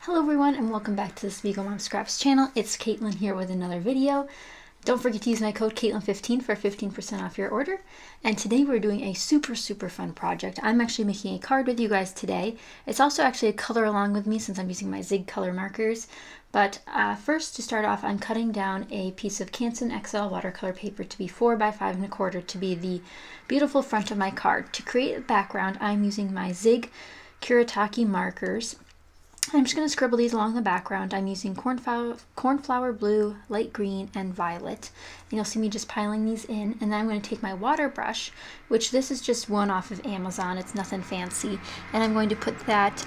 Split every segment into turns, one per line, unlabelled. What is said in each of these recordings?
Hello everyone and welcome back to this Vegan Mom Scraps channel. It's Katelyn here with another video. Don't forget to use my code Katelyn15 for 15% off your order. And today we're doing a super fun project. I'm actually making a card with you guys today. It's also actually a color along with me since I'm using my Zig color markers. But first, to start off, I'm cutting down a piece of Canson XL watercolor paper to be 4 by 5 1/4 to be the beautiful front of my card. To create a background, I'm using my Zig Kuretake markers. I'm just going to scribble these along the background. I'm using cornflower blue, light green, and violet. And you'll see me just piling these in. And then I'm going to take my water brush, which this is just one off of Amazon. It's nothing fancy. And I'm going to put that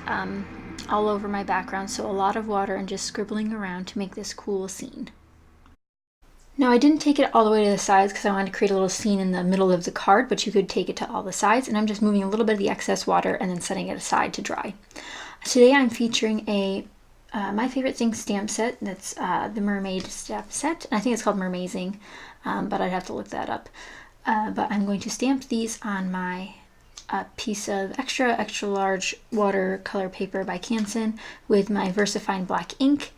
all over my background. So a lot of water and just scribbling around to make this cool scene. Now I didn't take it all the way to the sides because I wanted to create a little scene in the middle of the card, but you could take it to all the sides. And I'm just moving a little bit of the excess water and then setting it aside to dry. Today I'm featuring a My Favorite Things stamp set. That's the mermaid stamp set. And I think it's called Mermaidzing, but I'd have to look that up. But I'm going to stamp these on my piece of extra large watercolor paper by Canson with my VersaFine black ink.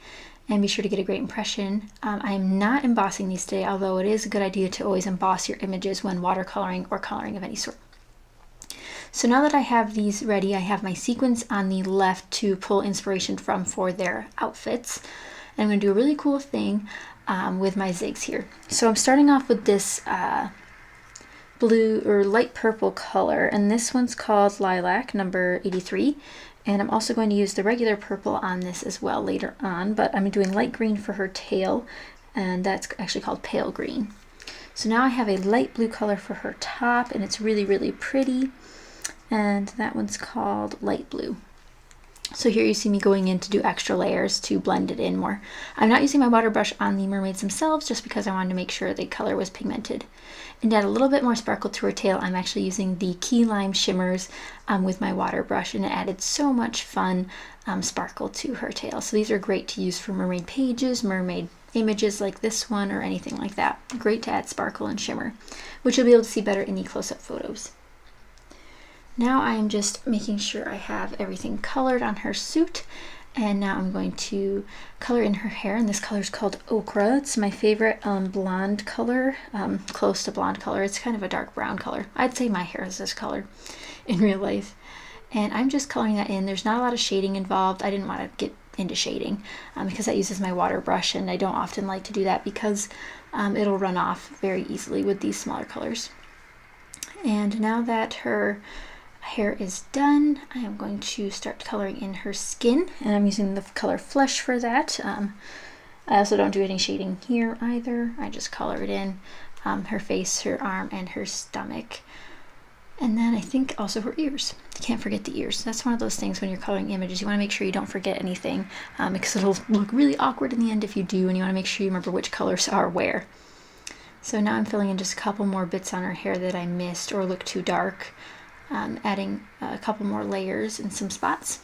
And be sure to get a great impression. I'm not embossing these today, although it is a good idea to always emboss your images when watercoloring or coloring of any sort. So now that I have these ready, I have my sequins on the left to pull inspiration from for their outfits. And I'm going to do a really cool thing with my zigs here. So I'm starting off with this blue or light purple color, and this one's called Lilac, number 83. And I'm also going to use the regular purple on this as well later on, but I'm doing light green for her tail, and that's actually called pale green. So now I have a light blue color for her top, and it's really pretty. And that one's called light blue. So here you see me going in to do extra layers to blend it in more. I'm not using my water brush on the mermaids themselves just because I wanted to make sure the color was pigmented. And to add a little bit more sparkle to her tail, I'm actually using the Key Lime shimmers with my water brush, and it added so much fun sparkle to her tail. So these are great to use for mermaid pages, mermaid images like this one, or anything like that. Great to add sparkle and shimmer, which you'll be able to see better in the close-up photos. Now I'm just making sure I have everything colored on her suit, and now I'm going to color in her hair, and this color is called Ochre. It's my favorite blonde color, close to blonde color. It's kind of a dark brown color. I'd say my hair is this color in real life. And I'm just coloring that in. There's not a lot of shading involved. I didn't want to get into shading because that uses my water brush, and I don't often like to do that because it'll run off very easily with these smaller colors. And now that her hair is done, I am going to start coloring in her skin, and I'm using the color Flesh for that. I also don't do any shading here either. I just color it in her face, her arm, and her stomach. And then I think also her ears. Can't forget the ears. That's one of those things when you're coloring images, you want to make sure you don't forget anything because it'll look really awkward in the end if you do, and you want to make sure you remember which colors are where. So now I'm filling in just a couple more bits on her hair that I missed or look too dark. Adding a couple more layers in some spots.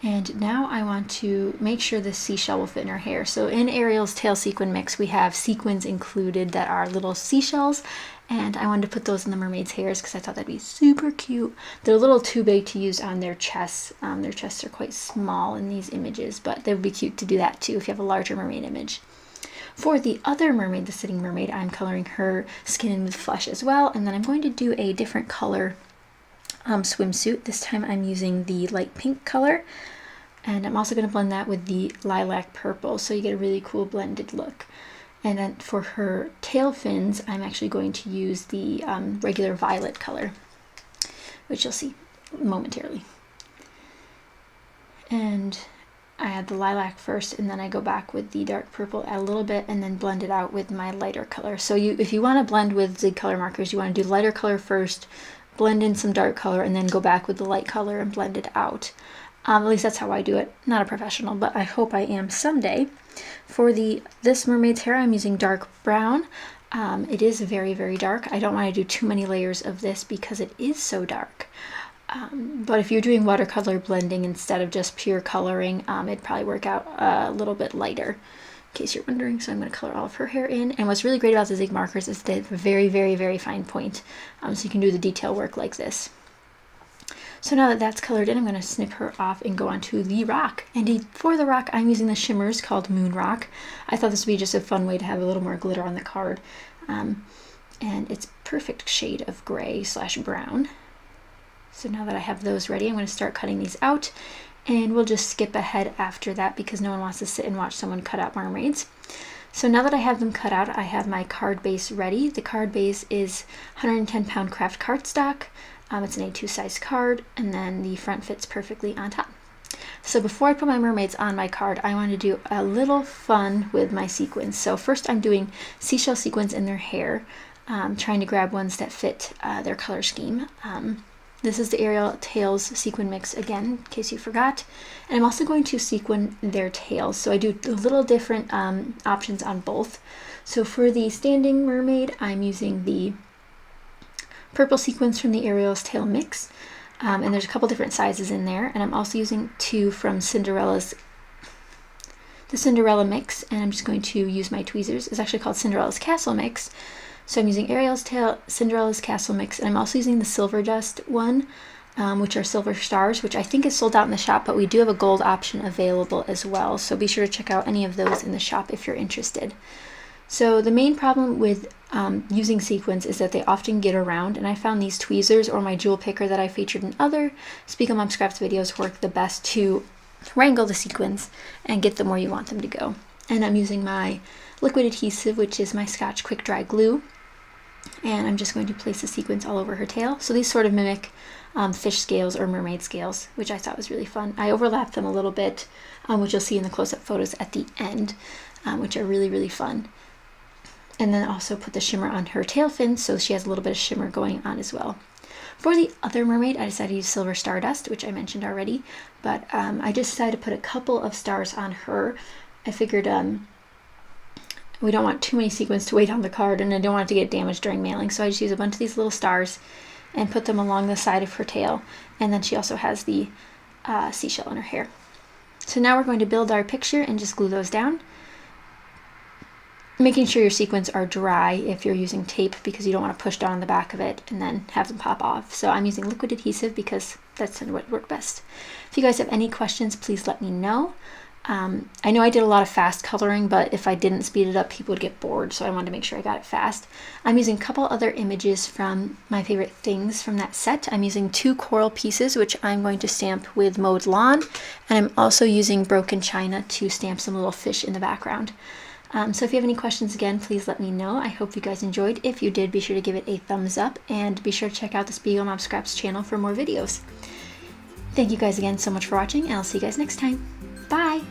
And now I want to make sure the seashell will fit in her hair. So in Ariel's tail sequin mix, we have sequins included that are little seashells, and I wanted to put those in the mermaid's hairs because I thought that'd be super cute. They're a little too big to use on their chests. Their chests are quite small in these images, but they would be cute to do that too if you have a larger mermaid image. For the other mermaid, the sitting mermaid, I'm coloring her skin in with Flesh as well, and then I'm going to do a different color swimsuit. This time I'm using the light pink color, and I'm also going to blend that with the lilac purple, so you get a really cool blended look. And then for her tail fins, I'm actually going to use the regular violet color, which you'll see momentarily. And I add the lilac first, and then I go back with the dark purple, add a little bit, and then blend it out with my lighter color. So if you want to blend with Zig color markers, you want to do lighter color first, blend in some dark color, and then go back with the light color and blend it out. At least that's how I do it. Not a professional, but I hope I am someday. For this mermaid's hair, I'm using dark brown. It is very dark. I don't want to do too many layers of this because it is so dark. But if you're doing watercolor blending instead of just pure coloring, it'd probably work out a little bit lighter, in case you're wondering. So I'm going to color all of her hair in. And what's really great about the Zig markers is they have a very fine point, so you can do the detail work like this. So now that that's colored in, I'm going to snip her off and go on to the rock. And for the rock, I'm using the shimmers called Moon Rock. I thought this would be just a fun way to have a little more glitter on the card. And it's perfect shade of gray/brown. So now that I have those ready, I'm going to start cutting these out. And we'll just skip ahead after that because no one wants to sit and watch someone cut out mermaids. So now that I have them cut out, I have my card base ready. The card base is 110-pound craft cardstock. It's an A2 size card, and then the front fits perfectly on top. So before I put my mermaids on my card, I want to do a little fun with my sequins. So first I'm doing seashell sequins in their hair, trying to grab ones that fit their color scheme. This is the Ariel Tails sequin mix again, in case you forgot. And I'm also going to sequin their tails. So I do a little different options on both. So for the standing mermaid, I'm using the purple sequins from the Ariel's Tail mix. And there's a couple different sizes in there. And I'm also using 2 from the Cinderella mix. And I'm just going to use my tweezers. It's actually called Cinderella's Castle mix. So I'm using Ariel's Tail, Cinderella's Castle mix, and I'm also using the Silver Dust one, which are silver stars, which I think is sold out in the shop, but we do have a gold option available as well. So be sure to check out any of those in the shop if you're interested. So the main problem with using sequins is that they often get around, and I found these tweezers or my jewel picker that I featured in other Speak on Mom Scraps videos work the best to wrangle the sequins and get them where you want them to go. And I'm using my liquid adhesive, which is my Scotch Quick Dry Glue. And I'm just going to place the sequins all over her tail. So these sort of mimic fish scales or mermaid scales, which I thought was really fun. I overlapped them a little bit, which you'll see in the close-up photos at the end, which are really, really fun. And then also put the shimmer on her tail fin, so she has a little bit of shimmer going on as well. For the other mermaid, I decided to use Silver Stardust, which I mentioned already, but I just decided to put a couple of stars on her. I figured we don't want too many sequins to weight on the card, and I don't want it to get damaged during mailing, so I just use a bunch of these little stars and put them along the side of her tail. And then she also has the seashell in her hair. So now we're going to build our picture and just glue those down, making sure your sequins are dry if you're using tape, because you don't want to push down on the back of it and then have them pop off. So I'm using liquid adhesive because that's what worked best. If you guys have any questions, please let me know. I know I did a lot of fast coloring, but if I didn't speed it up, people would get bored, so I wanted to make sure I got it fast. I'm using a couple other images from my favorite things from that set. I'm using 2 coral pieces, which I'm going to stamp with mowed lawn, and I'm also using broken china to stamp some little fish in the background. So if you have any questions, again, please let me know. I hope you guys enjoyed. If you did, be sure to give it a thumbs up, and be sure to check out the Speak on Mom Scraps channel for more videos. Thank you guys again so much for watching, and I'll see you guys next time. Bye!